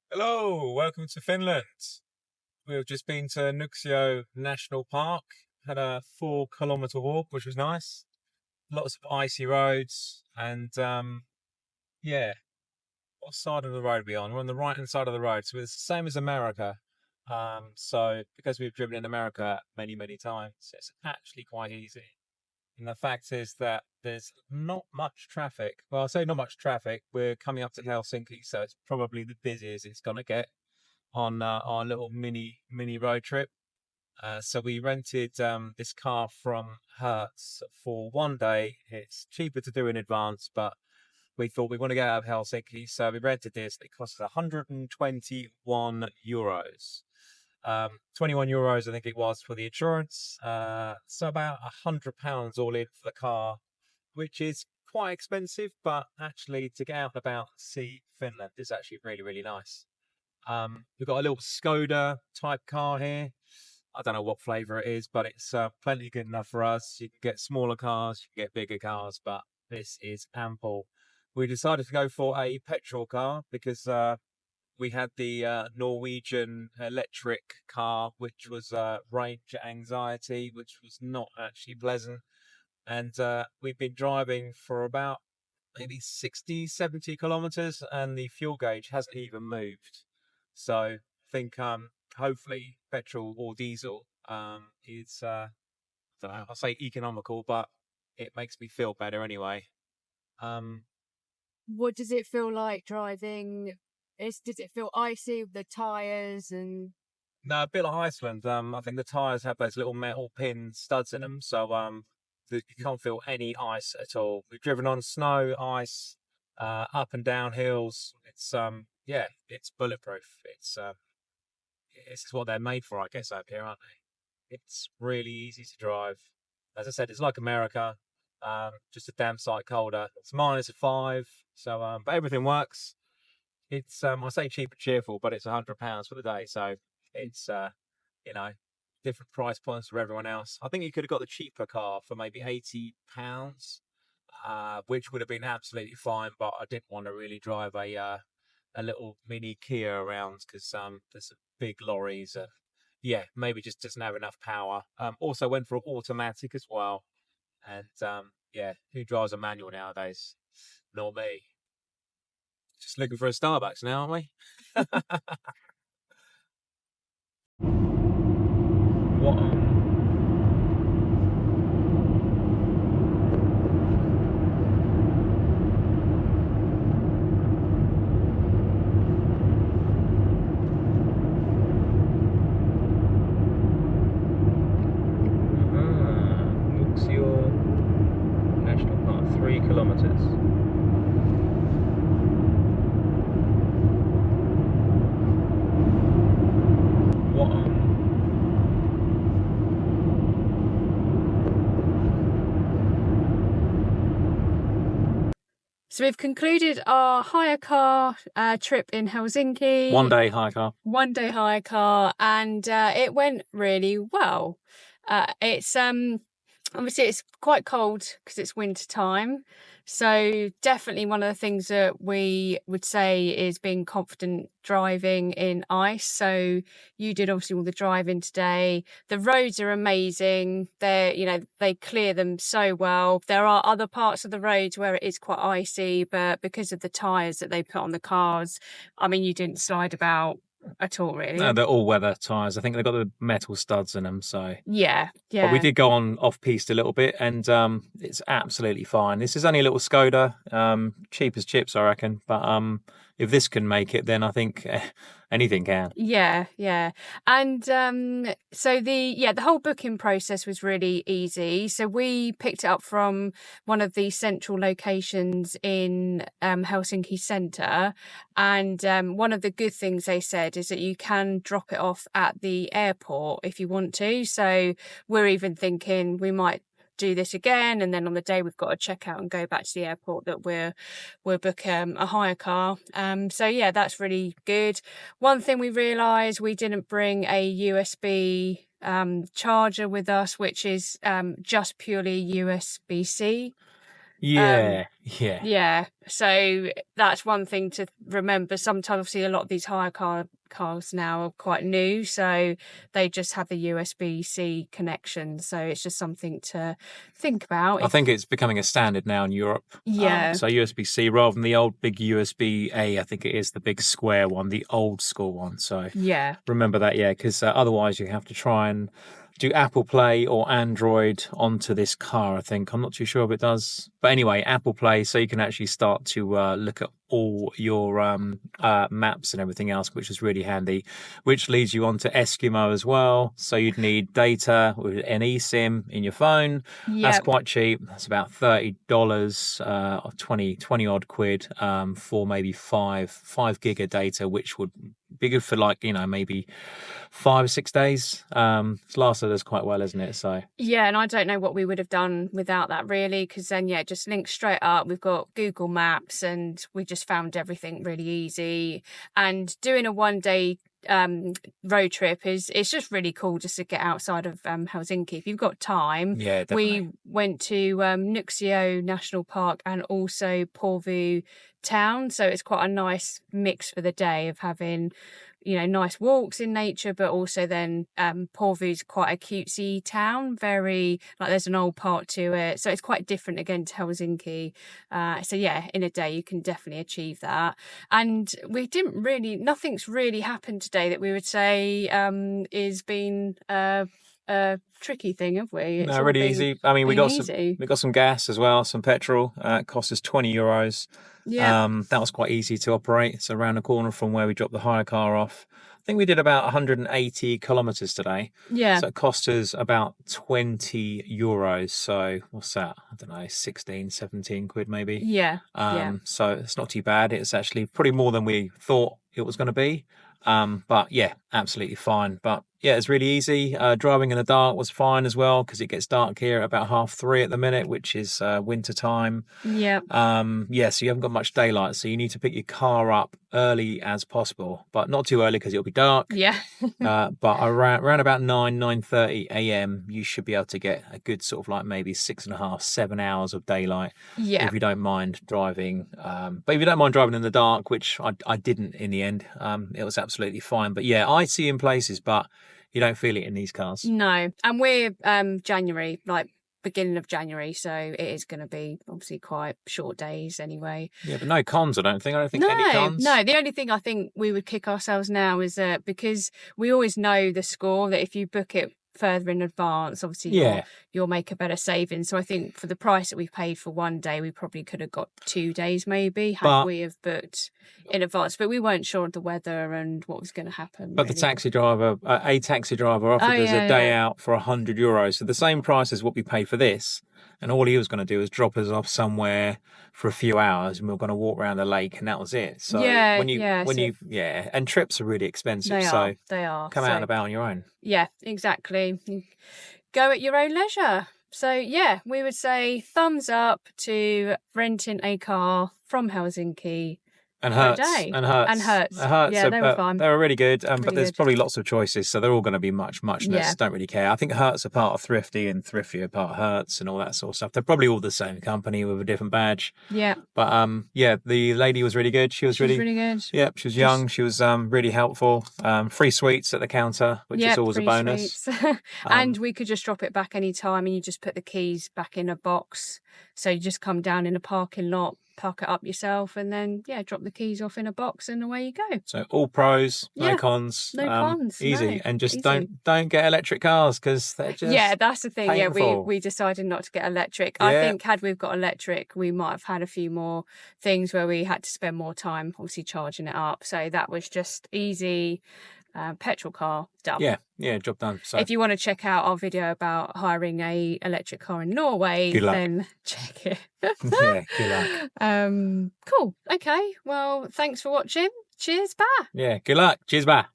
Hello, welcome to Finland. We've just been to Nuuksio National Park, had a 4 kilometer walk, which was nice. Lots of icy roads, and yeah, what side of the road are we on? We're on the right hand side of the road, so it's the same as America. So because we've driven in America many times, it's actually quite easy. And the fact is that there's not much traffic. Well, I say not much traffic. We're coming up to Helsinki, so it's probably the busiest it's gonna get on our little mini road trip. So we rented this car from Hertz for one day. It's cheaper to do in advance, but we thought we want to get out of Helsinki, so we rented this. It cost us 121 euros. 21 euros, I think it was, for the insurance. So about £100 all in for the car, which is quite expensive, but actually to get out and about and see Finland is actually really nice. We've got a little Skoda type car here. I don't know what flavour it is, but it's plenty good enough for us. You can get smaller cars, you can get bigger cars, but this is ample. We decided to go for a petrol car because we had the Norwegian electric car, which was range anxiety, which was not actually pleasant. And we've been driving for about maybe 60, 70 kilometers, and the fuel gauge hasn't even moved. So I think hopefully petrol or diesel is I don't know, I'll say economical, but it makes me feel better anyway. Um, What does it feel like driving? Does it feel icy with the tyres and no, a bit like Iceland. I think the tires have those little metal pin studs in them, so you can't feel any ice at all. We've driven on snow, ice, up and down hills. It's yeah, it's bulletproof. It's what they're made for, I guess, up here, aren't they? It's really easy to drive. As I said, it's like America, just a damn sight colder. It's -5, so but everything works. It's I say cheap and cheerful, but it's £100 for the day, so it's you know, different price points for everyone else. I think you could have got the cheaper car for maybe £80, which would have been absolutely fine, but I didn't want to really drive a little mini Kia around because there's some big lorries. Yeah, maybe just doesn't have enough power. Also went for automatic as well, and yeah, who drives a manual nowadays? Not me. Just looking for a Starbucks now, aren't we? What? Nuuksio National Park, 3 kilometers. What? so we've concluded our hire car trip in Helsinki. One day hire car. One day hire car, and it went really well. It's obviously it's quite cold because it's winter time, so definitely one of the things that we would say is being confident driving in ice. So you did obviously all the driving today. The roads are amazing. They clear them so well. There are other parts of the roads where it is quite icy, but because of the tyres that they put on the cars, I mean, you didn't slide about at all, really. No, they're all weather tyres. I think they've got the metal studs in them, so. Yeah. But we did go on off piste a little bit, and it's absolutely fine. This is only a little Skoda, cheap as chips, I reckon. But if this can make it, then I think anything can. Yeah. And so the whole booking process was really easy. So we picked it up from one of the central locations in Helsinki centre. And one of the good things they said is that you can drop it off at the airport if you want to. So we're even thinking we might do this again, and then on the day we've got to check out and go back to the airport that we'll book a hire car. So yeah, that's really good. One thing we realised, we didn't bring a USB charger with us, which is just purely USB-C. Yeah. Yeah, so that's one thing to remember. Sometimes, obviously, a lot of these cars now are quite new, so they just have the USB-C connection. So it's just something to think about. I think it's becoming a standard now in Europe. Yeah. So USB-C rather than the old big USB-A, I think it is the big square one, the old school one. So Yeah. remember that, yeah, because otherwise you have to try and do Apple Play or Android onto this car, I think. I'm not too sure if it does. But anyway, Apple Play, so you can actually start to look at all your maps and everything else, which is really handy, which leads you on to Eskimo as well. So you'd need data with an eSIM in your phone. That's Yeah. quite cheap. That's about $30, or 20 odd quid for maybe 5 gig of data, which would be good for, like, maybe 5 or 6 days. It's lasted us quite well, isn't it? So Yeah, and I don't know what we would have done without that, really, because then, yeah, just links straight up. We've got Google Maps, and we just found everything really easy. And doing a 1 day road trip it's just really cool just to get outside of Helsinki if you've got time. yeah, definitely. We went to Nuuksio National Park and also Porvoo town, so it's quite a nice mix for the day of having nice walks in nature, but also then Porvoo's quite a cutesy town, very, like, there's an old part to it, so it's quite different again to Helsinki. So yeah, in a day you can definitely achieve that. And nothing's really happened today that we would say is been a tricky thing, have we? No, really easy. I mean, we got some gas as well, some petrol. It cost us €20. Yeah. That was quite easy to operate. It's around the corner from where we dropped the hire car off. I think we did about 180 kilometers today. Yeah. So it cost us about €20. So what's that? I don't know, 16, 17 quid maybe. Yeah. So it's not too bad. It's actually probably more than we thought it was going to be. But yeah, absolutely fine. But yeah, it's really easy. Driving in the dark was fine as well, because it gets dark here at about 3:30 at the minute, which is winter time. Yeah. Yeah, so you haven't got much daylight, so you need to pick your car up early as possible, but not too early because it'll be dark. Yeah. But around about 9:30 a.m, you should be able to get a good sort of like maybe 6.5, 7 hours of daylight. Yeah. If you don't mind driving. But if you don't mind driving in the dark, which I didn't in the end, it was absolutely fine. But yeah, icy in places, but you don't feel it in these cars. No. And we're January, like beginning of January, so it is going to be obviously quite short days anyway. Yeah, but no cons, I don't think any cons. No, the only thing I think we would kick ourselves now is that because we always know the score, that if you book it further in advance, obviously you'll make a better saving. So I think for the price that we paid for 1 day, we probably could have got 2 days maybe had we have booked in advance, but we weren't sure of the weather and what was going to happen. But really, a taxi driver offered us a day out for €100, so the same price as what we paid for this. And all he was going to do was drop us off somewhere for a few hours, and we were going to walk around the lake, and that was it. So and trips are really expensive. They are. Come out and about on your own. Yeah, exactly. Go at your own leisure. So yeah, we would say thumbs up to renting a car from Helsinki. And Hertz. Yeah, they were fun. They were really good, but there's probably lots of choices, so they're all going to be muchness. Yeah. Don't really care. I think Hertz are part of Thrifty, and Thrifty are part of Hertz, and all that sort of stuff. They're probably all the same company with a different badge. Yeah. But yeah, the lady was really good. She was really good. Yeah, she was young. She was really helpful. Free sweets at the counter, which is always a bonus. And we could just drop it back any time, and you just put the keys back in a box. So you just come down in a parking lot, park it up yourself, and then drop the keys off in a box, and away you go. So all pros, no cons. No cons. Easy. And just don't get electric cars, because they're just that's the thing. painful. Yeah, we decided not to get electric. I think had we've got electric, we might have had a few more things where we had to spend more time obviously charging it up. So that was just easy. Petrol car done. Yeah, job done. So if you want to check out our video about hiring a electric car in Norway, then check it. Yeah, good luck. Cool. Okay. Well, thanks for watching. Cheers, bye. Yeah, good luck. Cheers, bye.